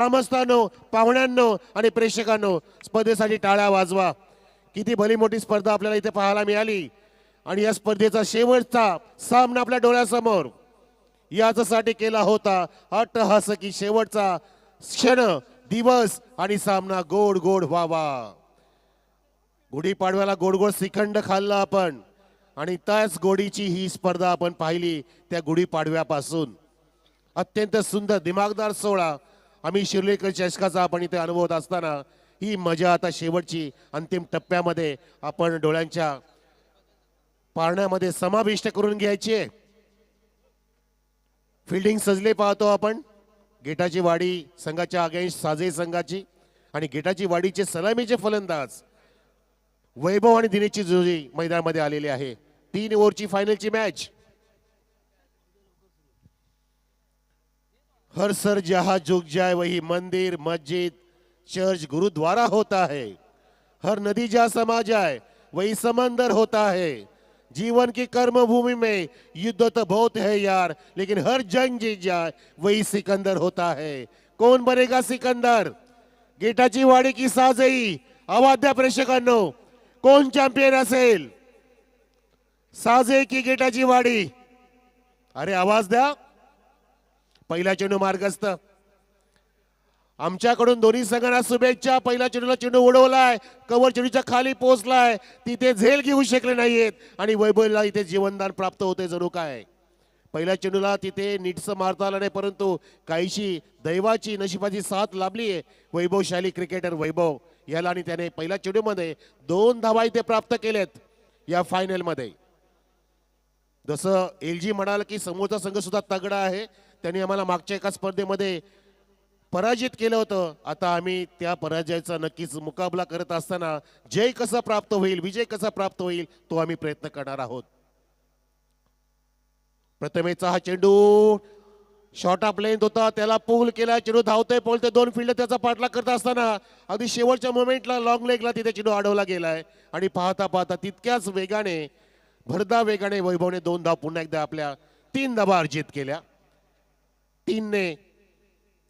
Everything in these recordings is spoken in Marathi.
ग्रामस्थांनो, पाहुण्यांनो आणि प्रेक्षकांनो, स्पर्धेसाठी टाळ्या वाजवा। किती भली मोठी स्पर्धा आपल्याला इथे पाहायला मिळाली आणि या स्पर्धेचा शेवटचा सामना आपल्या डोळ्यासमोर यासाठी केला होता अट्टहासकी शेवटचा क्षण, दिवस आणि सामना गोड गोड व्हावा। गुढीपाडव्याला गोड गोड श्रीखंड खाल्लं आपण आणि त्याच गोडीची ही स्पर्धा आपण पाहिली। त्या गुढीपाडव्यापासून अत्यंत सुंदर दिमागदार सोहळा आम्ही शिर्लेकर चषकाचा आपण इथे अनुभवत असताना ही मजा आता शेवटची अंतिम टप्प्यामध्ये आपण डोळ्यांच्या पारण्यामध्ये समाविष्ट करून घ्यायची आहे। फिल्डिंग सजले पाहतो आपण। गेटाची वाडी संघाच्या अगेन्स्ट साजे संघाची आणि गेटाची वाडीचे सलामीचे फलंदाज वैभव आणि दिनेशची जोडी मैदानामध्ये आलेली आहे। 3 ओव्हरची फायनलची मॅच। हर सर जहां झुक जाए वही मंदिर मस्जिद चर्च गुरुद्वारा होता है। हर नदी जहां समा जाए वही समंदर होता है। जीवन की कर्म भूमि में युद्ध तो बहुत है यार, लेकिन हर जंग जीत जाए वही सिकंदर होता है। कौन बनेगा सिकंदर? गेटाची वाडी की साजई? आवाज द्या प्रेक्षकांनो, कोण चॅम्पियन असेल? साजे की गेटाची वाडी? अरे आवाज द्या। पहिला चेंडू मार्गस्थ आमच्याकडून दोन्ही संघांना शुभेच्छा। पहिला चेंडूला चेंडू उडवलाय, कव्हर चेंडूच्या खाली पोहोचलाय, तिथे झेल घेऊ शकले नाहीयेत आणि वैभवला इथे जीवनदान प्राप्त होते जणू काय। पहिल्या चेंडूला तिथे नीटसं मारता आलं नाही, परंतु काहीशी दैवाची नशिबाची साथ लाभली आहे वैभवशाली क्रिकेटर वैभव याला आणि त्याने पहिल्या चेंडूमध्ये 2 धावा इथे प्राप्त केलेत या फायनल मध्ये। जसं एलजी म्हणाल की समोरचा संघ सुद्धा तगडा आहे, त्यांनी आम्हाला मागच्या एका स्पर्धेमध्ये पराजित केलं होतं। आता आम्ही त्या पराजयाचा नक्कीच मुकाबला करत असताना जय कसा प्राप्त होईल, विजय कसा प्राप्त होईल तो आम्ही प्रयत्न करणार आहोत। प्रथमेचा हा चेंडू शॉर्ट ऑफ लेंथ होता, त्याला पूल केला, चेंडू धावतोय पोलते 2 फील्ड त्याचा पाठलाग करत असताना अगदी शेवटच्या मोमेंटला लॉंग लेगला तिथे चेंडू अडवला गेलाय आणि पाहता पाहता तितक्याच वेगाने भरदा वेगाने वैभवने 2 धाव पुन्हा एकदा आपल्या 3 धावा अर्जित केल्या। 3 ने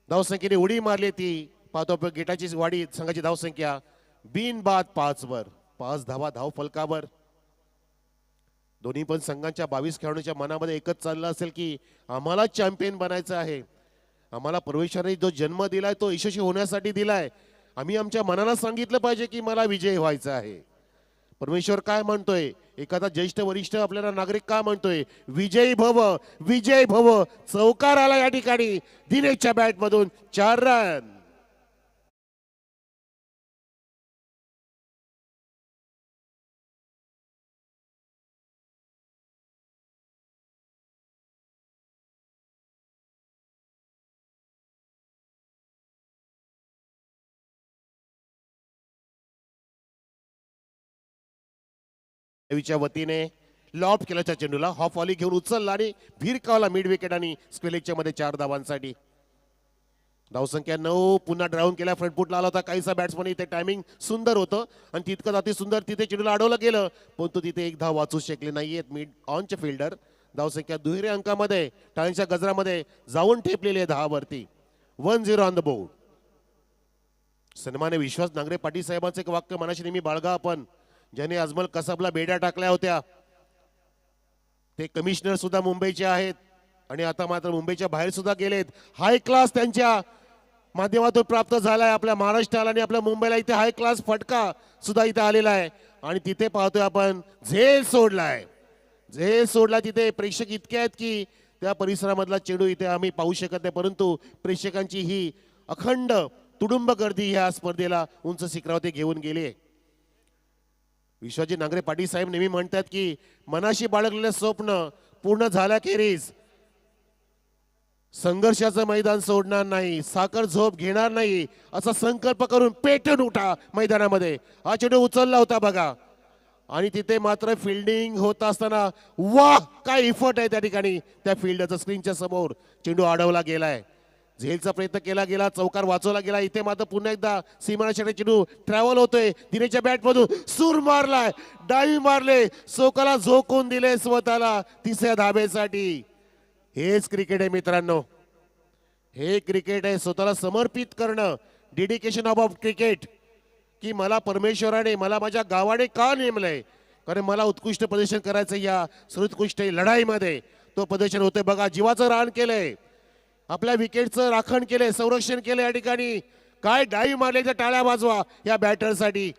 धावसंख्येने उडी मारली ती पाहतो गेटाची वाडी संघाची धावसंख्या बिनबाद 5 वर 5 धावा धाव फलकावर। दोन्ही पण संघांच्या 22 खेळाडूंच्या मनामध्ये एकच चाललं असेल की आम्हाला चॅम्पियन बनायचं आहे। आम्हाला परमेश्वराने जो जन्म दिलाय तो यशस्वी होण्यासाठी दिलाय। आम्ही आमच्या मनाला सांगितलं पाहिजे की मला विजय व्हायचा आहे। परमेश्वर काय म्हणतोय, एखादा ज्येष्ठ वरिष्ठ आपल्याला नागरिक काय म्हणतोय, विजयी भव विजय भव। चौकार आला या ठिकाणी दिनेशच्या बॅट मधून 4 रन। च्या वतीने लॉब केल्याच्या चेंडूला हॉफ वॉली घेऊन उचलला आणि भिरकावला मिड विकेट आणि स्क्वेलेजच्या मध्ये 4 धावांसाठी। धावसंख्या 9 पुन्हा ड्राऊन केला, फ्रंट फुटला आला होता काहीसा बॅट्समन। इथे टायमिंग सुंदर होतं आणि तितकं अति सुंदर तिथे चेंडूला अडवलं गेलं, परंतु तिथे 1 धाव वाचू शकले नाहीयेत मिड ऑनचे फिल्डर। धावसंख्या दुहेरी अंकामध्ये टाळ्यांच्या गजरामध्ये जाऊन ठेपलेली आहे 10 वरती। 1-0 ऑन द बोर्ड। सन्मान्य विश्वास नांगरे पाटील साहेबांचं एक वाक्य मनाशी नेहमी बाळगा आपण, ज्याने अजमल कसाबला बेड्या टाकल्या होत्या। ते कमिशनर सुद्धा मुंबईचे आहेत आणि आता मात्र मुंबईच्या बाहेर सुद्धा गेलेत। हाय क्लास त्यांच्या माध्यमातून प्राप्त झालाय आपल्या महाराष्ट्राला आणि आपल्या मुंबईला। इथे हाय क्लास फटका सुद्धा इथे आलेला आहे आणि तिथे पाहतोय आपण झेल सोडलाय, झेल सोडला। तिथे प्रेक्षक इतके आहेत की त्या परिसरामधला चेंडू इथे आम्ही पाहू शकत नाही, परंतु प्रेक्षकांची ही अखंड तुडुंब गर्दी ह्या स्पर्धेला उंच शिखरावरती घेऊन गेली। विश्वजी नांगरे पाटील साहेब नेहमी म्हणतात की मनाशी बाळगलेले स्वप्न पूर्ण झाल्याखेरीज संघर्षाचं मैदान सोडणार नाही, साखर झोप घेणार नाही असा संकल्प करून पेटून उठा मैदानामध्ये। हा चेंडू उचलला होता बघा आणि तिथे मात्र फिल्डिंग होत असताना वाह काय इफर्ट आहे त्या ठिकाणी त्या फिल्डरचा। स्क्रीनच्या समोर चेंडू अडवला गेलाय, झेलचा प्रयत्न केला गेला, चौकार वाचवला गेला। इथे मात्र पुन्हा एकदा सीमारेषेकडे चेंडू ट्रॅव्हल होतोय, दिनेशच्या बॅट मधून सूर मारलाय, डावी मारले, सोकाला झोकून दिले स्वतःला 3ऱ्या धाब्यासाठी। हेच क्रिकेट आहे मित्रांनो, हे क्रिकेट आहे, स्वतःला समर्पित करणं, डेडिकेशन ऑफ क्रिकेट. की मला परमेश्वराने, मला माझ्या गावाने का नेमलंय, कारण मला उत्कृष्ट प्रदर्शन करायचं या सर्वोत्कृष्ट लढाईमध्ये. तो प्रदर्शन होते बघा, जीवाचं रान केलंय, आपल्या विकेटचं राखण केलंय, संरक्षण केलंय. या ठिकाणी काय डाईव्ह मारले, तर टाळ्या वाजवा या बॅटरसाठी.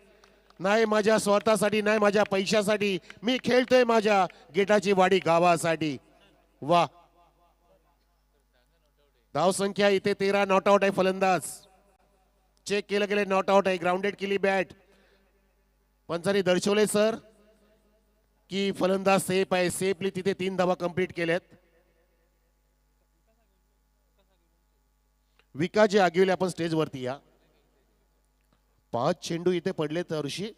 नाही माझ्या स्वार्थासाठी, नाही माझ्या पैशासाठी, मी खेळतोय माझ्या गेटाची वाडी गावासाठी. वा, धावसंख्या इथे 13, नॉट आउट आहे फलंदाज. चेक केलं गेलं, नॉट आउट आहे, ग्राउंडेड केली बॅट. पंचांनी दर्शवले सर की फलंदाज सेफ आहे, सेफली तिथे 3 धावा कंप्लीट केल्यात. विकाजी आगिवले आपण स्टेजवरती या. 5 चेंडू इथे पडले तर ऋषी,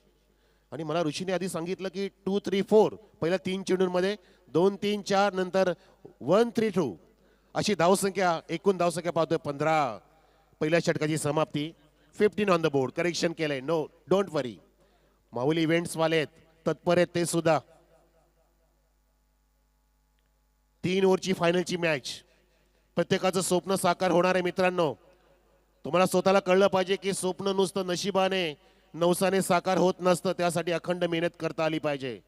आणि मला ऋषीने आधी सांगितलं की 2, 3, 4 पहिल्या 3 चेंडूंमध्ये 2, 3, 4 नंतर 1, 3, 2 अशी धावसंख्या, एकूण धावसंख्या पाहतोय 15. पहिल्या षटकाची समाप्ती. 15 ऑन द बोर्ड. करेक्शन केलंय, no don't worry. Mauli events वाले आहेत, तत्पर आहेत ते सुद्धा. 3 ओव्हरची फायनलची मॅच. प्रत्येकाचं स्वप्न साकार होणार आहे मित्रांनो. तुम्हाला स्वतःला कळलं पाहिजे की स्वप्न नुसतं नशिबाने, नवसाने साकार होत नसतं. त्यासाठी अखंड मेहनत करता आली पाहिजे.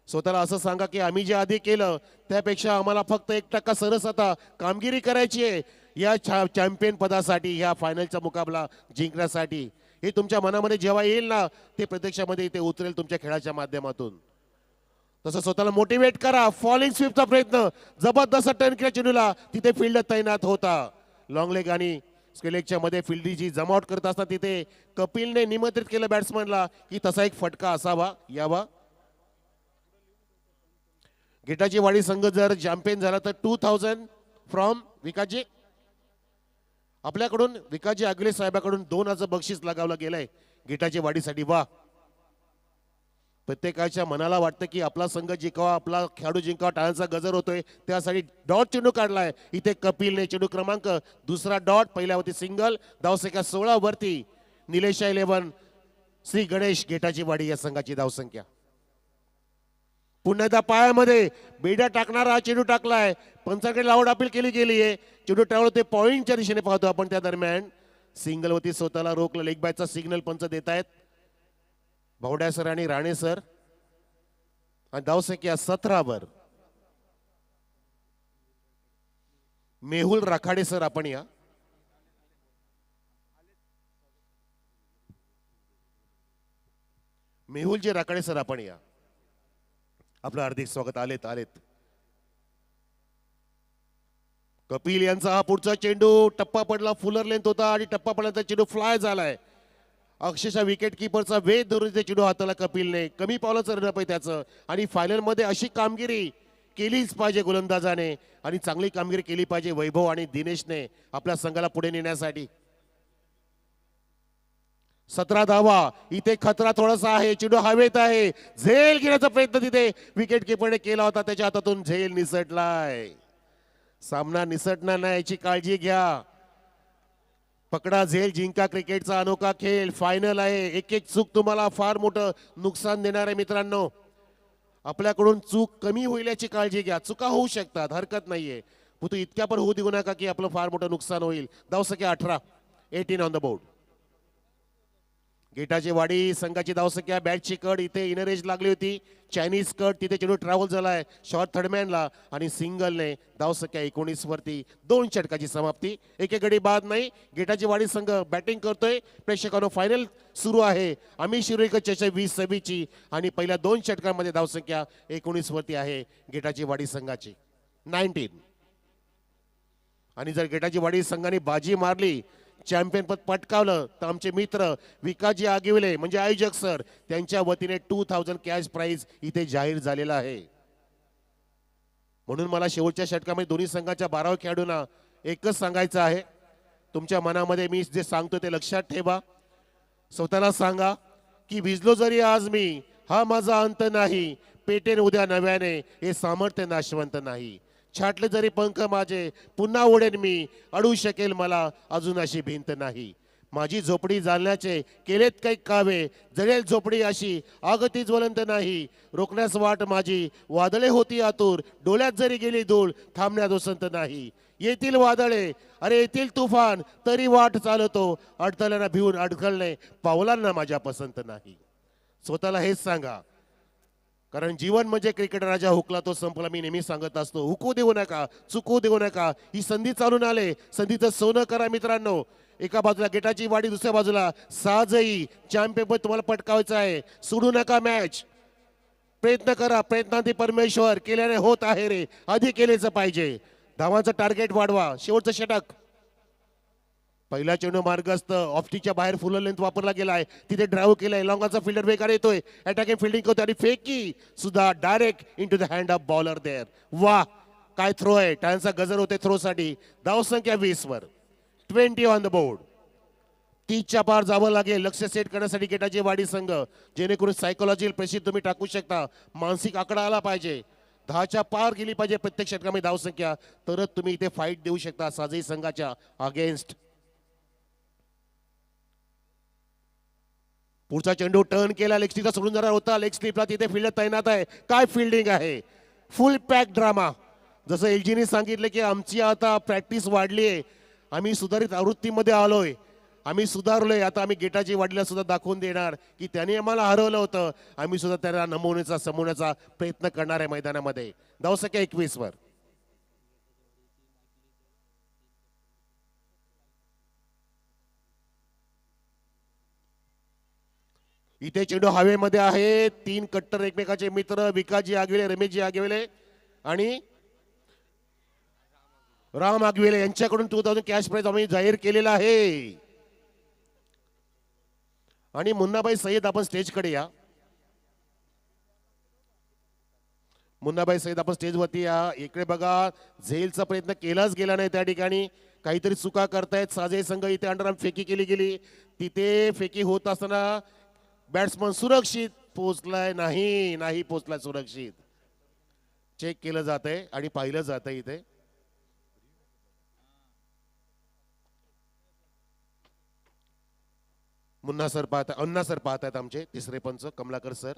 स्वतःला असं सांगा की आम्ही जे आधी केलं त्यापेक्षा आम्हाला फक्त 1% सरस आता कामगिरी करायची आहे या चॅम्पियन पदासाठी, ह्या फायनलचा मुकाबला जिंकण्यासाठी. हे तुमच्या मनामध्ये जेव्हा येईल ना, ते प्रत्यक्षामध्ये इथे उतरेल तुमच्या खेळाच्या माध्यमातून. तसं स्वतःला मोटिवेट करा. फॉलिंग स्वीपचा प्रयत्न, जबरदस्त टर्न केला चेंडूला, तिथे फील्ड तैनात होता. लॉंग लेग आणि स्क्वेलेजच्या मध्ये फील्डची जमावट करत असताना तिथे कपिलने निमंत्रित केलं बॅट्समनला की तसा एक फटका असावा, यावा. गेटाची वाडी संघ जर चॅम्पियन झाला तर 2000 फ्रॉम विकाजी. आपल्याकडून विकाजी आगले साहेबांकडून 2000 बक्षीस लगावलं गेलंय गेटाची वाढीसाठी. वा, प्रत्येकाच्या मनाला वाटतं की आपला संघ जिंकावा, आपला खेळाडू जिंकावा, टाळ्यांचा गजर होतोय. त्यासाठी डॉट चेंडू काढलाय इथे कपिलने. चेंडू क्रमांक 2 डॉट, पहिल्यावरती सिंगल. धावसंख्या 16 वरती. निलेशा 11, श्री गणेश गेटाची वाडी या संघाची धावसंख्या. पुन्हा एकदा पायामध्ये बेड्या टाकणारा चेंडू टाकलाय. पंचाकडे लावड अपील केली गेली आहे. चेंडू टाळू ते पॉइंटच्या दिशेने पाहतो आपण. त्या दरम्यान सिंगलवरती स्वतःला रोखलं. लेग बायचा सिग्नल पंच देत आहेत भावड्या सर आणि राणे सर. आणि धावसंख्या 17 वर. मेहुल राखाडे सर आपण या. मेहुलजी राखाडे सर आपण या. आपलं हार्दिक स्वागत. आलेत आलेत. कपिल यांचा हा पुढचा चेंडू टप्पा पडला, फुलर लेंथ होता आणि टप्पा पडल्याचा चेंडू फ्लाय झालाय. अक्षरशः विकेट किपरचा वेध धरून ते चेंडू हाताला कपिलने. कमी पावलाचं रनअप आहे त्याचं. आणि फायनल मध्ये अशी कामगिरी केलीच पाहिजे गोलंदाजाने, आणि चांगली कामगिरी केली पाहिजे वैभव आणि दिनेशने आपल्या संघाला पुढे नेण्यासाठी. 17 धावा. इथे खतरा थोडासा आहे. चेंडू हवेत आहे. झेल घेण्याचा प्रयत्न तिथे विकेट किपरने केला होता, त्याच्या हातातून झेल निसटलाय. सामना निसटणार नाही याची काळजी घ्या. पकडा झेल, जिंका क्रिकेटचा अनोखा खेळ. फायनल आहे. एक एक चूक तुम्हाला फार मोठं नुकसान देणार आहे मित्रांनो. आपल्याकडून चूक कमी होईल याची काळजी घ्या. चुका होऊ शकतात, हरकत नाहीये, परंतु इतक्या पण होऊ देऊ नका की आपलं फार मोठं नुकसान होईल. धावसंख्या 18, 18 ऑन द बोर्ड. गेटाची वाडी संघाची धावसंख्या. बॅटची कड इथे इनर एज लागली होती. चायनीज कट तिथे चेंडू ट्रॅव्हल झालाय शॉर्ट थर्डमॅनला, आणि सिंगलने धावसंख्या 19 वरती. 2 षटकाची समाप्ती. एक गडी बाद नाही. गेटाची वाडी संघ बॅटिंग करतोय. प्रेक्षकांनो फायनल सुरू आहे. आम्ही शिरोईकर चषक 2026 आणि पहिल्या 2 षटकांमध्ये धावसंख्या 19 वरती आहे गेटाची वाडी संघाची. 19. आणि जर गेटाची वाडी संघाने बाजी मारली, चॅम्पियन पद पटकावलं, तर आमचे मित्र विकाजी आगिवले म्हणजे आयोजक सर, त्यांच्या वतीने 2000 कॅश प्राइज इथे जाहीर झालेला आहे. म्हणून मला शेवटच्या षटकामध्ये दोन्ही संघाच्या 12 खेळाडूंना एकच सांगायचं आहे. तुमच्या मनामध्ये मी जे सांगतो ते लक्षात ठेवा. स्वतःला सांगा की भिजलो जरी आज मी, हा माझा अंत नाही. पेटेन उद्या नव्याने, हे सामर्थ्य नाशवंत नाही. छाटले जरी पंख माझे, पुन्हा उडेन मी. अडू शकेल मला अजून अशी भिंत नाही. माझी झोपडी जाळण्याचे केलेत काही कावे. जळेल झोपडी अशी आगती ज्वलंत नाही. रोखण्यास वाट माझी वादळे होती आतुर. डोळ्यात जरी गेली धूळ थांबण्यात ओसंत नाही. येतील वादळे, अरे येतील तुफान, तरी वाट चालवतो. अडथळ्यांना भिवून अडखळणे पावलांना माझ्या पसंत नाही. स्वतःला हेच सांगा, कारण जीवन म्हणजे क्रिकेट राजा हुकला तो संपला. मी नेहमी सांगत असतो, हुकू देऊ नका, चुकू देऊ नका. ही संधी चालून आले, संधीचं सोनं करा मित्रांनो. एका बाजूला गेटाची वाडी, दुसऱ्या बाजूला साजही चॅम्पियनपद तुम्हाला पटकावायचं आहे. सोडू नका मॅच, प्रयत्न करा. प्रयत्नांती परमेश्वर, केल्याने होत आहे रे, आधी केलेच पाहिजे. धावांचं टार्गेट वाढवा. शेवटचं षटक, पहिला चेंडू मार्गस्थ ऑफस्टिकच्या बाहेर फुल लेंथ वापरला गेलाय, तिथे ड्राईव्ह केलाय. लॉंगाचा फिल्डर बेकार येतोय, अटॅकिंग फिल्डिंग करतोय आणि फेकी सुद्धा direct into the hand of bowler there. वाह, काय थ्रो आहे. टाळ्यांचा गजर होते थ्रो साठी. धावसंख्या 20 वर, 20 ऑन द बोर्ड. 30च्या पार जावं लागेल लक्ष सेट करण्यासाठी गेटाची वाडी संघ, जेणेकरून सायकोलॉजिकल प्रेशर तुम्ही टाकू शकता. मानसिक आकडा आला पाहिजे, 10च्या पार गेली पाहिजे प्रत्येक षटकामध्ये धावसंख्या, तरच तुम्ही इथे फाईट देऊ शकता साजही संघाच्या अगेन्स्ट. पुढचा चेंडू टर्न केला, लेग स्लिपला सोडून जाणार होता. लेग स्लिपला तिथे फिल्डर तैनात आहे. काय फिल्डिंग आहे, फुल पॅक ड्रामा. जसं एलजीने सांगितलं की आमची आता प्रॅक्टिस वाढली आहे, आम्ही सुधारित आवृत्तीमध्ये आलोय, आम्ही सुधारलोय. आता आम्ही गेटाची वाडीला सुद्धा दाखवून देणार की त्याने आम्हाला हरवलं होतं, आम्ही सुद्धा त्याला नमवण्याचा समवण्याचा प्रयत्न करणार आहे मैदानामध्ये. धावसंख्या 21 वर. इथे चेंडू हवेमध्ये आहे. 3 कट्टर एकमेकाचे मित्र, विकासजी आगवेले, रमेशजी आगवेले आणि राम आगवेले यांच्याकडून 2000 कॅश प्राइज आम्ही जाहीर केलेला आहे. आणि मुन्नाबाई सय्यद, आपण स्टेजकडे या. मुन्नाबाई सय्यद, आपण स्टेजवरती या. इकडे बघा, झेलचा प्रयत्न केलाच गेला नाही त्या ठिकाणी, काहीतरी चुका करतायत साजे संघ. इथे अंडरआर्म फेकी केली गेली, तिथे फेकी होत असताना बॅट्समन सुरक्षित पोहोचलाय नाही, नाही पोहोचलाय सुरक्षित. चेक केलं जात आहे आणि पाहिलं जात आहे. इथे मुन्ना सर पाहत, अण्णा सर पाहत आहेत आमचे तिसरे पंच कमलाकर सर.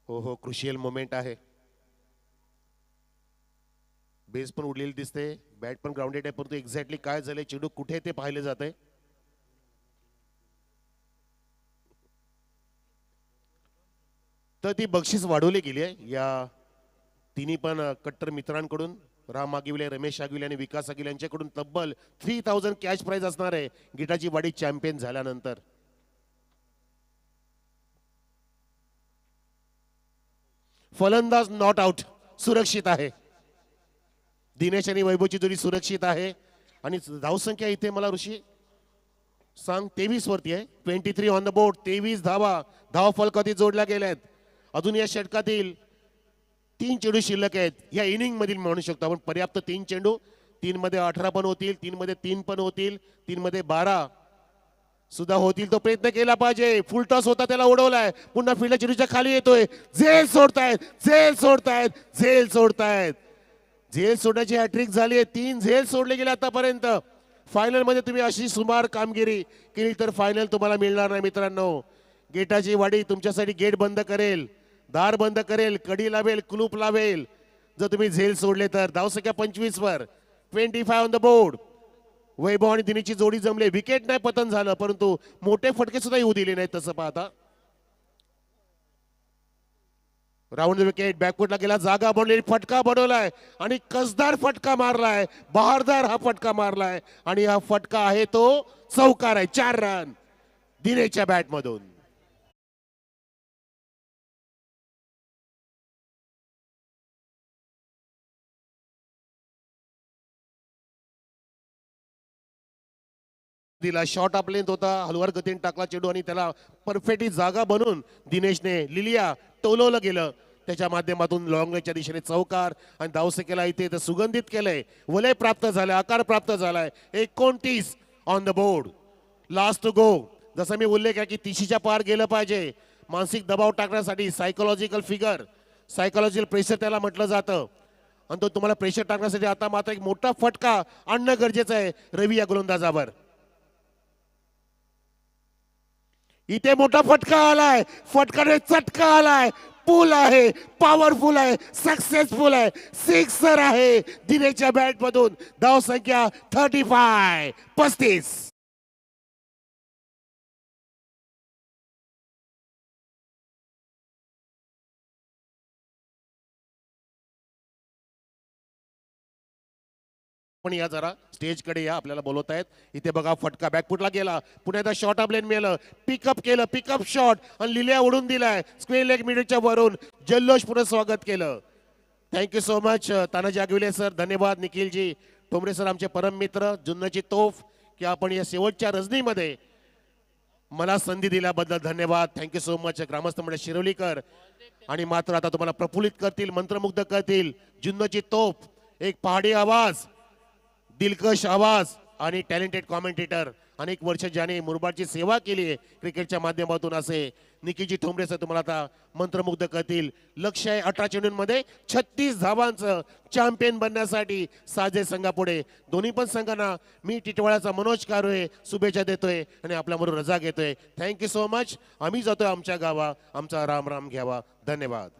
हो हो, क्रुशियल मोमेंट आहे. बेस पण उडलेली दिसते, बॅट पण ग्राउंडेड आहे, परंतु एक्झॅक्टली काय झाले, चेंडू कुठे ते पाहिले जाते. तर ती बक्षीस वाढवली गेली आहे या तिन्ही पण कट्टर मित्रांकडून. राम आगिवले, रमेश आगिवले आणि विकास आगिवले यांच्याकडून तब्बल 3000 कॅश प्राइज असणार आहे गिटाची वाडी चॅम्पियन झाल्यानंतर. फलंदाज नॉट आउट, सुरक्षित आहे. दिनेश आणि वैभवची जोडी सुरक्षित आहे. आणि धावसंख्या इथे मला ऋषी सांग 23 वरती आहे. 23 ऑन द बोर्ड. 23 धावा, धाव फलकाती जोडल्या गेल्यात. अजून या षटकातील 3 चेंडू शिल्लक आहेत या इनिंग मधील म्हणू शकतो आपण. पर्याप्त 3 चेंडू, 3 मध्ये 18 पण होतील, 3 मध्ये 3 पण होतील, 3 मध्ये 12 सुद्धा होतील. तो प्रयत्न केला पाहिजे. फुल टॉस होता, त्याला उडवलाय. पुन्हा फील्ड चेंडूच्या खाली येतोय. झेल सोडतायत, झेल सोडतायत, झेल सोडतायत. झेल सोडण्याची हॅट्रिक झाली आहे. 3 झेल सोडले गेले आतापर्यंत. फायनल मध्ये तुम्ही अशी सुमार कामगिरी केली तर फायनल तुम्हाला मिळणार नाही मित्रांनो. गेटाची वाडी तुमच्यासाठी गेट बंद करेल, दार बंद करेल, कडी लावेल, कुलूप लावेल जर तुम्ही झेल सोडले तर. धावसंख्या 25 वर, 25 ऑन द बोर्ड. वैभव आणि दिनेशची जोडी जमले. विकेट नाही पतन झालं, परंतु मोठे फटके सुद्धा येऊ दिले नाहीत तसं पाहता. राऊंड विकेट, बॅकफुटला गेला, जागा बनलेली, फटका बनवलाय आणि कसदार फटका मारलाय, बहारदार हा फटका मारलाय. आणि हा फटका आहे तो चौकार आहे. 4 रन दिनेशच्या बॅट मधून. दिला शॉट अप लेंथ होता, हलवार गतीने टाकला चेंडू आणि त्याला परफेक्टली जागा बनवून दिनेशने लिलिया टोलवलं गेलं. त्याच्या माध्यमातून लॉंग रेंजच्या दिशेने चौकार आणि धावसंख्येला इथे तर सुगंधित केलंय. वलय प्राप्त झालंय, आकार प्राप्त झालाय. 29 on the board. Last two go. जसं मी उल्लेख आहे की 30च्या पार गेलं पाहिजे. मानसिक दबाव टाकण्यासाठी सायकोलॉजिकल फिगर, सायकोलॉजिकल प्रेशर त्याला म्हटलं जातं. आणि तो तुम्हाला प्रेशर टाकण्यासाठी आता मात्र एक मोठा फटका आणणं गरजेचं आहे रवी या गोलंदाजावर. इथे मोठा फटका आलाय, फटकाने चटका आलाय. पुल आहे, पॉवरफुल आहे, सक्सेसफुल आहे, सिक्सर आहे दिनेशच्या बॅट मधून. धाव संख्या 35. पण या जरा स्टेजकडे या, आपल्याला बोलवत आहेत. इथे बघा फटका बॅकफुटला गेला, पुन्हा एकदा शॉर्ट ऑफ लेन मिळालं, पिकअप केलं, पिकअप शॉट आणि लिल्या उडून दिलाय स्क्वेअर लेग मिडच्या वरून. जल्लोषपूर्ण स्वागत केलं. Thank you so much Tanaji Agivale sir, धन्यवाद. निखिलजी ठोंबरे सर आमचे परम मित्र, जुन्नरची तोफ, की आपण या शेवटच्या रजनीमध्ये मला संधी दिल्याबद्दल धन्यवाद. Thank you so much. ग्रामस्थ मंडळ शिरोलीकर आणि मात्र आता तुम्हाला प्रफुल्लित करतील, मंत्रमुग्ध करतील. जुन्नरची तोफ, एक पहाडी आवाज, दिलकश आवाज आणि टॅलेंटेड कॉमेंटेटर. अनेक वर्ष ज्याने मुरबाडची सेवा केली आहे क्रिकेटच्या माध्यमातून, असे निखिलजी ठोंबरे सर तुम्हाला आता मंत्रमुग्ध करतील. लक्ष आहे 18 चेंडूंमध्ये 36 धावांचं चॅम्पियन बनण्यासाठी साजे संघापुढे. दोन्ही पण संघांना मी टिटवाळ्याचा मनोज कारोळे शुभेच्छा देतोय आणि आपल्याबरोबर रजा घेतोय. Thank you so much. आम्ही जातोय आमच्या गावा, आमचा राम राम घ्यावा. धन्यवाद.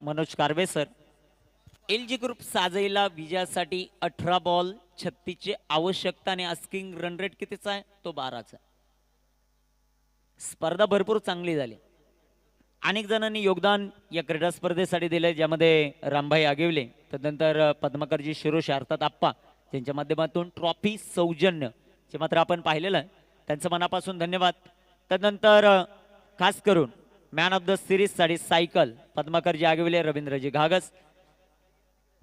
Manoj Karve sir. L G group साजईला विजयासाठी 18 बॉल 36 ची आवश्यकता आणि आस्किंग रन रेट कितीचा आहे? तो 12चा. स्पर्धा भरपूर चांगली झाली. अनेक जणांनी योगदान या क्रीडा स्पर्धेसाठी दिले, ज्यामध्ये रामभाई आगिवले, तदनंतर पद्माकरजी शिरोश अर्थात आप्पा, त्यांच्या माध्यमातून ट्रॉफी सौजन्य जे मात्र आपण पाहिलेलं आहे, त्यांचं मनापासून धन्यवाद. तदनंतर खास करून मॅन ऑफ द सिरीज साठी सायकल पद्माकरजी आगिवले, रवींद्रजी घागस.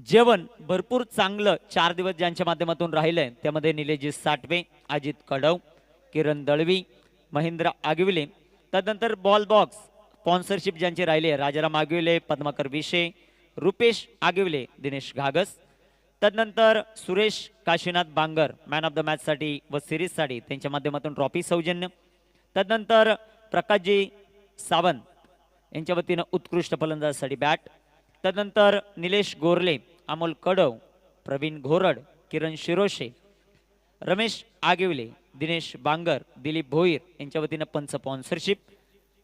जेवण भरपूर चांगलं 4 दिवस ज्यांच्या माध्यमातून राहिलंय, त्यामध्ये निलेशजी साठवे, अजित कडव, किरण दळवी, महेंद्र आगिवले. तदनंतर बॉल बॉक्स स्पॉन्सरशिप ज्यांचे राहिले, राजाराम आगिवले, पद्माकर विशे, रुपेश आगिवले, दिनेश घागस. तदनंतर Suresh Kashinath Bangar man of the match साठी व सिरीज साठी त्यांच्या माध्यमातून ट्रॉफी सौजन्य. तदनंतर प्रकाशजी सावंत यांच्या वतीनं उत्कृष्ट फलंदाजासाठी बॅट. तदनंतर निलेश गोरले, अमोल कडव, प्रवीण घोरड, किरण शिरोशे, रमेश आगिवले, दिनेश बांगर, दिलीप भोईर यांच्या वतीनं पंच sponsorship.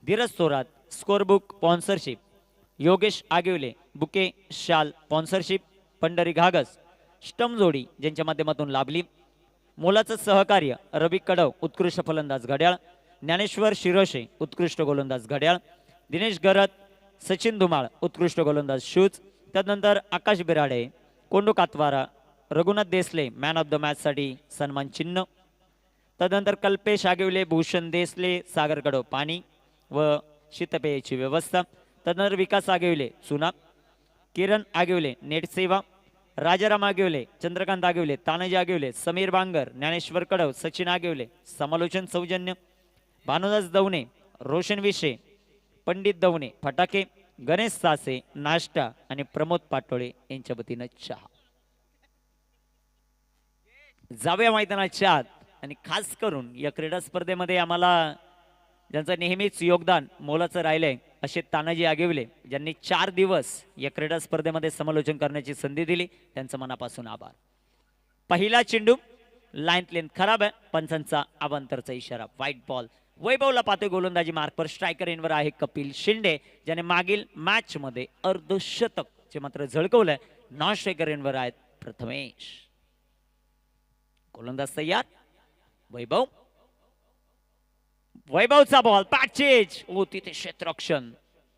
Dheeraj Thorat scorebook sponsorship, Yogesh Agivale bouquet shawl sponsorship, Pandhari Ghagas stump जोडी ज्यांच्या माध्यमातून लाभली. मोलाचं सहकार्य रवी कडव उत्कृष्ट फलंदाज घड्याळ, ज्ञानेश्वर शिरोशे उत्कृष्ट गोलंदाज घड्याळ, दिनेश गरत, सचिन धुमाळ उत्कृष्ट गोलंदाज शूज. त्यानंतर Akash Birade, Kondu Katwara, Raghunath Desale man of the match साठी सन्मान चिन्ह. तदनंतर कल्पेश आगिवले, भूषण देसले, सागर कडव पाणी व शीतपेयाची व्यवस्था. तदनंतर विकास आगिवले चुना, किरण आगिवले नेट सेवा, राजाराम आगिवले, चंद्रकांत आगिवले, तानाजी आगिवले, समीर बांगर, ज्ञानेश्वर कडव, सचिन आगिवले समालोचन सौजन्य, भानुदास दवणे, रोशन विशे, पंडित दवणे फटाके, गणेश सासे नाश्ता आणि प्रमोद पाटोळे यांच्या वतीनं चहा. जाऊया मैदानाच्या आत. आणि खास करून या क्रीडा स्पर्धेमध्ये आम्हाला ज्यांचं नेहमीच योगदान मोलाचं राहिलंय असे तानाजी आगिवले, ज्यांनी 4 दिवस या क्रीडा स्पर्धेमध्ये समालोचन करण्याची संधी दिली, त्यांचं मनापासून आभार. पहिला चेंडू लाईन लेंथ खराब आहे, पंचांचा अवांतरचा इशारा, व्हाईट बॉल. वैभवला पाहतोय गोलंदाजी मार्कवर. स्ट्रायकर इनवर आहे कपिल शिंदे, ज्याने मागील मॅच मध्ये अर्धशतक चे मात्र झळकवलंय. नॉन स्ट्रायकर इनवर आहेत प्रथमेश. गोलंदाज तयार. वैभव, वैभवचा बॉल पॅचेज, ओ तिथे क्षेत्ररक्षण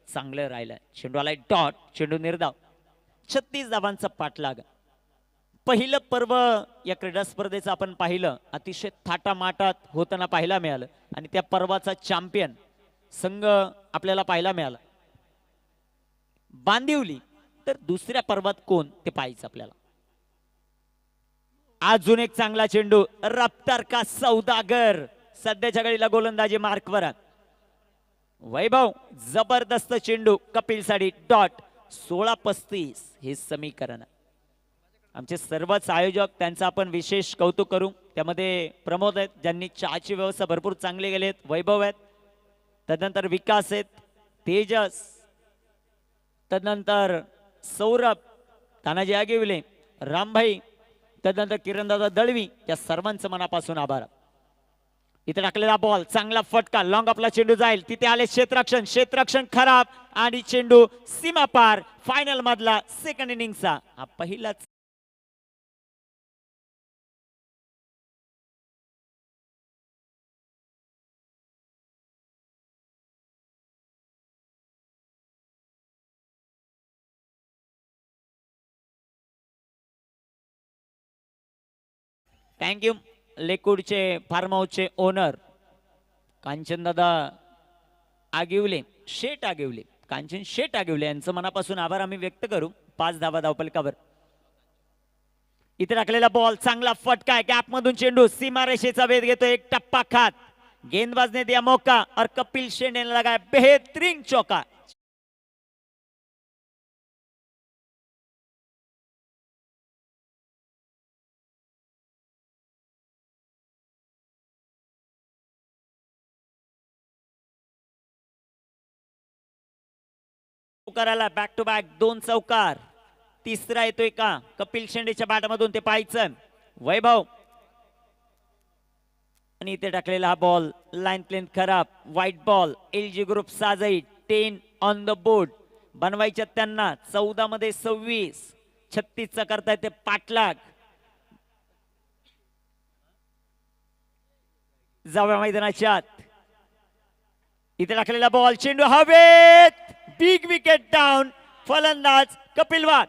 चांगलं राहिलं. चेंडू आलाय डॉट, चेंडू निर्धाव. 36 धावांचा पाठलाग. पहिलं पर्व या क्रीडा स्पर्धेचं आपण पाहिलं, अतिशय थाटामाटात होताना पाहायला मिळालं आणि त्या पर्वाचा चॅम्पियन संघ आपल्याला पाहायला मिळाला. बांदिवली तर दुसऱ्या पर्वात कोण ते पाहायचं आपल्याला. अजून एक चांगला चेंडू, रफ्तार का सौदागर सध्याच्या घडीला गोलंदाजी मार्कवर. वैभव जबरदस्त चेंडू, कपिल साडी डॉट. 16-35 हे समीकरण. आमचे सर्वच आयोजक त्यांचं आपण विशेष कौतुक करू. त्यामध्ये प्रमोद आहेत ज्यांनी चहाची व्यवस्था भरपूर चांगली केली आहेत, वैभव आहेत, तदनंतर विकास आहेत, तेजस, तदनंतर सौरभ, तानाजी आगिवले, रामभाई, तदनंतर किरणदादा दळवी. या सर्वांचं मनापासून आभार. इथे टाकलेला बॉल, चांगला फटका, लॉंग आपला चेंडू जाईल, तिथे आले क्षेत्ररक्षण, क्षेत्ररक्षण खराब आणि चेंडू सीमा पार. फायनल मधला सेकंड इनिंगचा हा पहिलाच. थँक्यू लेकुडचे फार्म हाऊसचे ओनर कांचन दादा आगिवले, शेट आगिवले, कांचन शेट आगिवले यांचं मनापासून आभार आम्ही व्यक्त करू. 5 धावा धावपलकावर. इथे टाकलेला बॉल, चांगला फटका, गॅप मधून चेंडू सीमारेषेचा वेध घेतो, एक टप्पा खात. गेंदबाज ने दिया मौका और कपिल शेट ने लगाया बेहतरीन चौका. चौकाराला बॅक टू बॅक 2 चौकार. तिसरा येतोय का कपिल शेंडेच्या बॅटमधून ते पाहायचं. वैभव आणि इथे टाकलेला हा बॉल, लाईन प्लेन खराब, white ball. LG group Sajai 10 on the board. बनवायच्या त्यांना 14 मध्ये 26. 36चा करताय ते पाठलाग. जाव्या मैदानाच्या आत. इथे टाकलेला बॉल, चेंडू हवेत, बिग विकेट डाऊन. फलंदाज कपिल वाघ.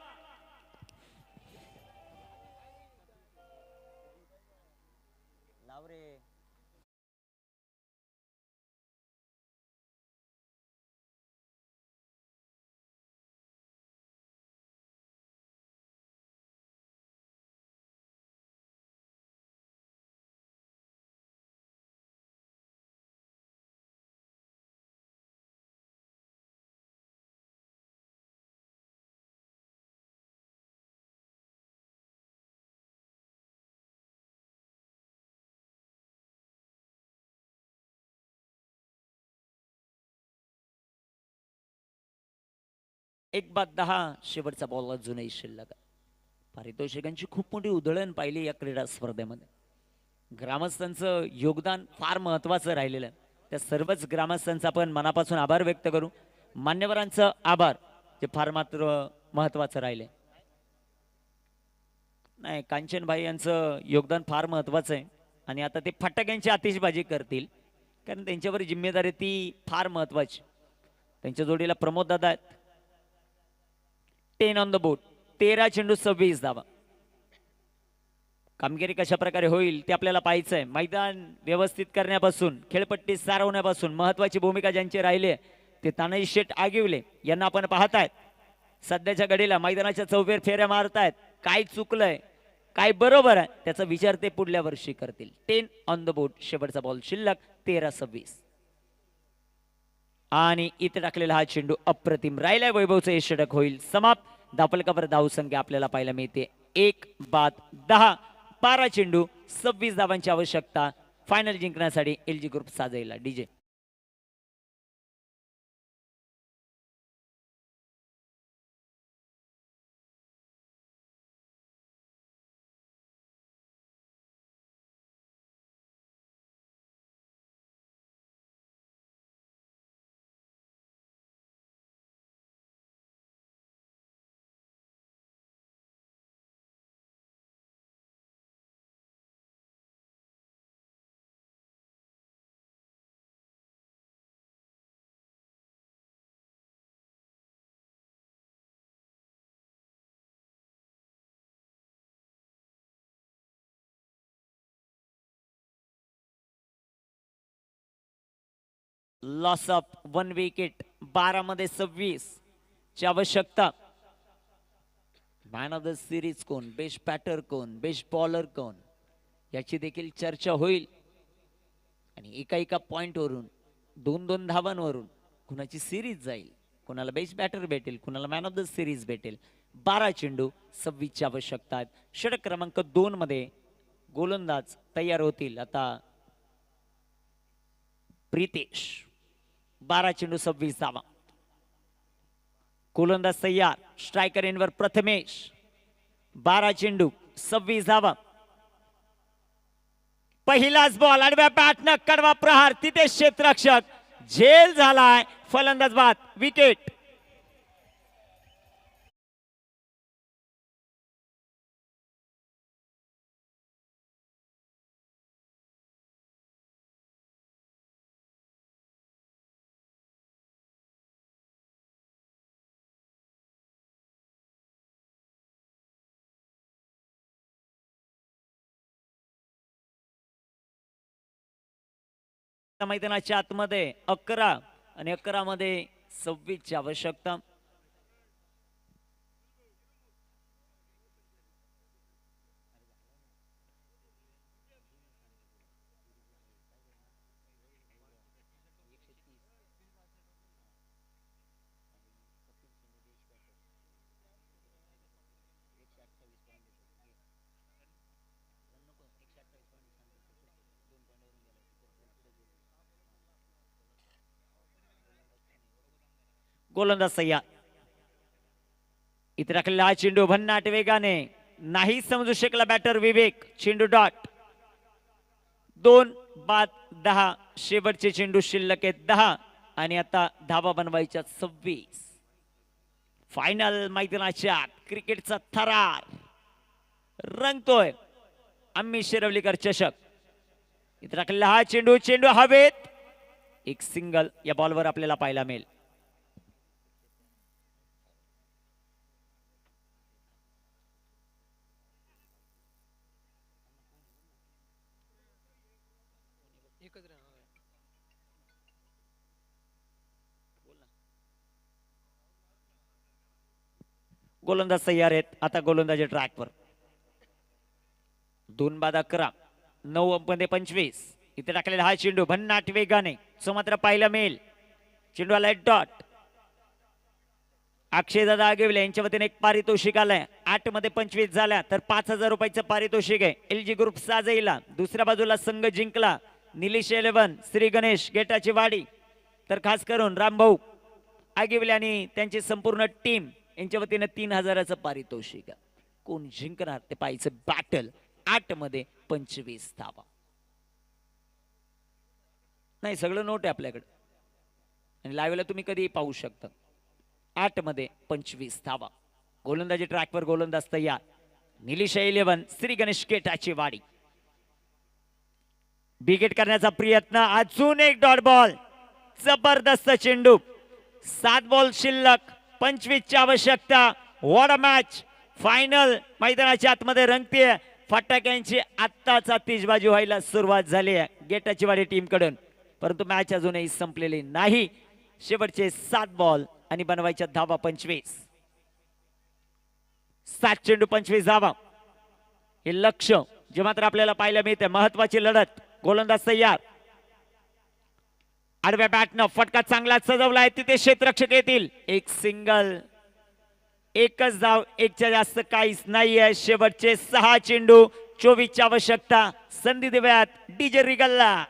एक बाद 10 शेवटचा बॉल अजूनही शिल्लक. पारितोषिकांची खूप मोठी उधळण पाहिली या क्रीडा स्पर्धेमध्ये. ग्रामस्थांचं योगदान फार महत्वाचं राहिलेलं आहे. त्या सर्वच ग्रामस्थांचा आपण मनापासून आभार व्यक्त करू. मान्यवरांचं आभार जे फार मात्र महत्वाचं राहिले. नाही, कांचन भाई यांचं योगदान फार महत्वाचं आहे आणि आता ते फटाक्यांची आतिषबाजी करतील कारण त्यांच्यावर जिम्मेदारी ती फार महत्वाची. त्यांच्या जोडीला प्रमोद दादा आहेत. 10 ऑन द बोर्ड. 13 चेंडू 26 धावा. कामगिरी कशा प्रकारे होईल ते आपल्याला पाहायचं आहे. मैदान व्यवस्थित करण्यापासून, खेळपट्टी सारवण्यापासून महत्वाची भूमिका ज्यांची राहिली ते तानाजी शेट आगिवले यांना आपण पाहतायत. सध्याच्या घडीला मैदानाच्या चौफेर फेऱ्या मारतायत. काय चुकलंय, काय बरोबर आहे त्याचा विचार ते पुढल्या वर्षी करतील. 10 ऑन द बोर्ड. शेवटचा बॉल शिल्लक 13-26. आणि इथे टाकलेला हा चेंडू अप्रतिम राहिलाय. वैभवचं हे षटक होईल समाप्त. धापलकावर धावसंख्या आपल्याला पाहायला मिळते 1 बाद 10. 12 चेंडू 26 धावांची आवश्यकता फायनल जिंकण्यासाठी एलजी ग्रुप साजईला. DJ loss of 1 wicket. 12 मध्ये 26 ची आवश्यकता. मॅन ऑफ द सिरीज कोण, बेस्ट बॅटर कोण, बेस्ट बॉलर कोण, याची देखील चर्चा होईल. आणि एका एका पॉइंटवरून 2-2 धावांवरून कुणाची सिरीज जाईल, कुणाला बेस्ट बॅटर भेटेल, कुणाला मॅन ऑफ द सिरीज भेटेल. 12 चेंडू 26 ची आवश्यकता आहे. षटक क्रमांक 2 मध्ये गोलंदाज तयार होतील. आता प्रितेश, 12 चेंडू 26 धावा. गोलंदाज तयार, स्ट्रायकर एंडवर प्रथमेश, 12 चेंडू 26 धावा. पहिलाच बॉल, आडव्या बॅटनं कडवा प्रहार, तिथे क्षेत्ररक्षक झेल झालाय. फलंदाज बाद, विकेट. मैदानाच्या आतमध्ये 11 आणि 11 मध्ये 26 ची आवश्यकता. गोलंदाज तयार. इथे राखलेला हा चेंडू भन्नाट वेगाने, नाही समजू शकला बॅटर विवेक. चेंडू डॉट. 2 बाद 10. शेवटचे चेंडू शिल्लक आहेत 10 आणि आता धावा बनवायच्या 26. फायनल मैदानाच्या क्रिकेटचा थरार रंगतोय आम्ही शिरवलीकर चषक. इथे राखलेला हा चेंडू, चेंडू हवेत. एक सिंगल या बॉलवर आपल्याला पाहायला मिळेल. गोलंदाज तयार आहेत. आता गोलंदाजी ट्रॅकवर. 2 बाद 11, 9 मध्ये 25. इथे टाकलेला हा चेंडू भन्नाट वेगाने मात्र पाहायला मिळेल. चेंडू आलाय डॉट. अक्षय दादा आगेवले यांच्या वतीने एक पारितोषिक आलंय. 8 मध्ये 25 झाल्या तर 5,000 रुपयाचं पारितोषिक आहे. LG ग्रुप साजईला. दुसऱ्या बाजूला संघ जिंकला निलेश 11 श्री गणेश गेटाची वाडी. तर खास करून रामभाऊ आगेवले आणि त्यांची संपूर्ण टीम यांच्या वतीने 3,000चं पारितोषिक. कोण जिंकणार ते पाहायचं बॅटल. 8 मध्ये 25 धावा. नाही सगळं नोट आहे आपल्याकडे आणि लाईव्हला तुम्ही कधीही पाहू शकता. 8 मध्ये 25 धावा. गोलंदाजी ट्रॅकवर. गोलंदाज तयार. निलेश 11 श्री गणेश गेटाची वाडी. बिगेट करण्याचा प्रयत्न. अजून एक डॉट बॉल. जबरदस्त चेंडू. 7 बॉल शिल्लक, 25 ची आवश्यकता. What a match. फायनल मैदानाच्या आतमध्ये रंगतीये. फटाक्यांची आत्ताच आतिषबाजी व्हायला सुरुवात झाली आहे गेटाची वाडी टीम कडून. परंतु मॅच अजूनही संपलेली नाही. शेवटचे 7 बॉल आणि बनवायच्या धावा 25. 7 चेंडू 25 धावा. हे लक्ष जे मात्र आपल्याला पाहायला मिळते. महत्वाची लढत. गोलंदाज तयार. आडव्या बॅटनं फटका चांगला सजवलाय. तिथे क्षेत्ररक्षक येतील. एक सिंगल. एकच धाव. एकच्या जास्त काहीच नाहीये. शेवटचे 6 चेंडू 24 ची आवश्यकता. संधी देऊयात डीजे रिगलला.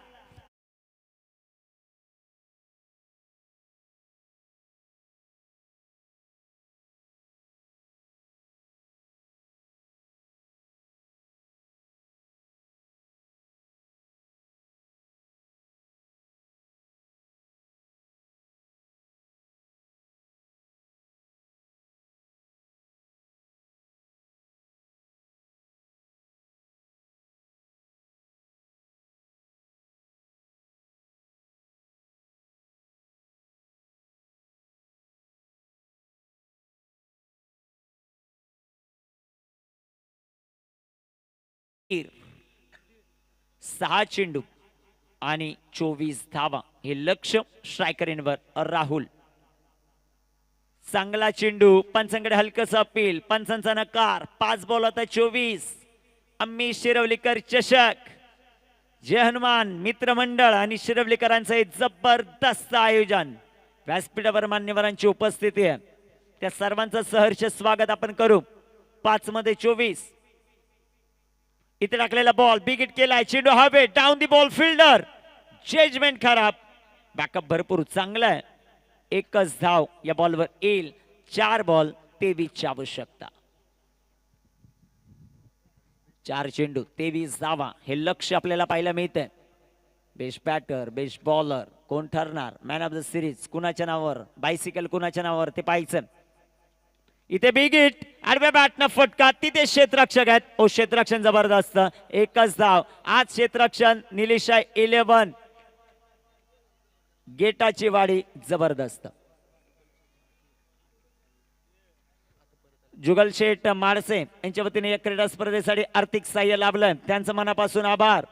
सहा चेंडू आणि 24 धावा. हे लक्ष स्ट्रायकर इनवर राहुल. चांगला चेंडू, पंचांकडे हलकस अपील, पंचांचा नकार. 5 बॉल आता 24. अम्मी शिरवलीकर चषक, जय हनुमान मित्रमंडळ आणि शिरवलीकरांचं हे जबरदस्त आयोजन, व्यासपीठावर मान्यवरांची उपस्थिती आहे, त्या सर्वांचं सहर्ष स्वागत आपण करू. 5 मध्ये 24. इथे टाकलेला बॉल बिग हिट केलाय, चेंडू हवे, down the ball, fielder judgement खराब. बॅकअप भरपूर चांगला आहे. एकच धाव या बॉलवर येईल. 4 बॉल 23 ची आवश्यकता. 4 चेंडू 23 धावा, हे लक्ष आपल्याला पाहायला मिळतंय. बेस्ट बॅटर, बेस्ट बॉलर कोण ठरणार, मॅन ऑफ द सिरीज कुणाच्या नावावर, बायसिकल कुणाच्या नावावर ते पाहायचं. इथे बिग हिट, आडव्या बॅटनं फटका, तिथे क्षेत्ररक्षक आहेत. ओ क्षेत्ररक्षण जबरदस्त, एकच धाव. आज क्षेत्ररक्षण निलेशाय 11, गेटाची वाडी जबरदस्त. जुगल शेठ माडसे यांच्या वतीने या क्रीडा स्पर्धेसाठी आर्थिक सहाय्य लाभलं, त्यांचं मनापासून आभार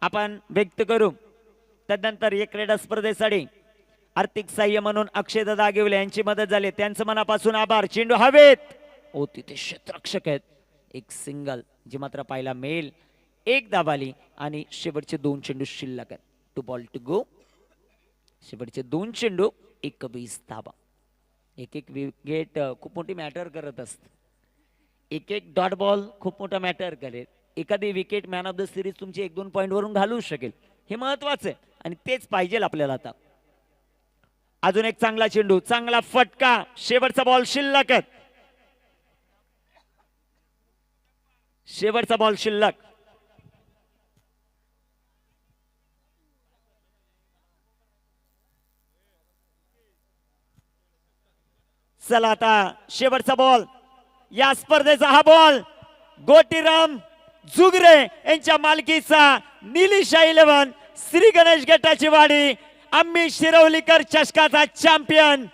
आपण व्यक्त करू. त्यानंतर या क्रीडा स्पर्धेसाठी आर्थिक सहाय्य म्हणून अक्षयदादा आगिवले यांची मदत झाली, त्यांचं मनापासून आभार. चेंडू हवेत, ओ तिथे क्षेत्ररक्षक आहेत. एक सिंगल जी मात्र पाहायला मिळेल. 1 धाव आली आणि शेवटचे 2 चेंडू शिल्लक आहेत. 2 बॉल टू गो. शेवटचे 2 चेंडू 21 धावा. एक विकेट खूप मोठी मॅटर करत असते. एक डॉट बॉल खूप मोठा मॅटर करेल. एखादी wicket man of the series तुमची 1-2 पॉइंट वरून घालू शकेल. हे महत्वाचं आहे आणि तेच पाहिजे आपल्याला. आता अजून एक चांगला चेंडू, चांगला फटका, शेवटचा बॉल शिल्लक आहे. शेवटचा बॉल शिल्लक. चला आता शेवटचा बॉल या स्पर्धेचा. हा बॉल गोटीराम जुगरे यांच्या मालकीचा, निलिशा 11, श्री गणेश गटाची वाडी, आम्ही शिरवलीकर चषकाचा चॅम्पियन.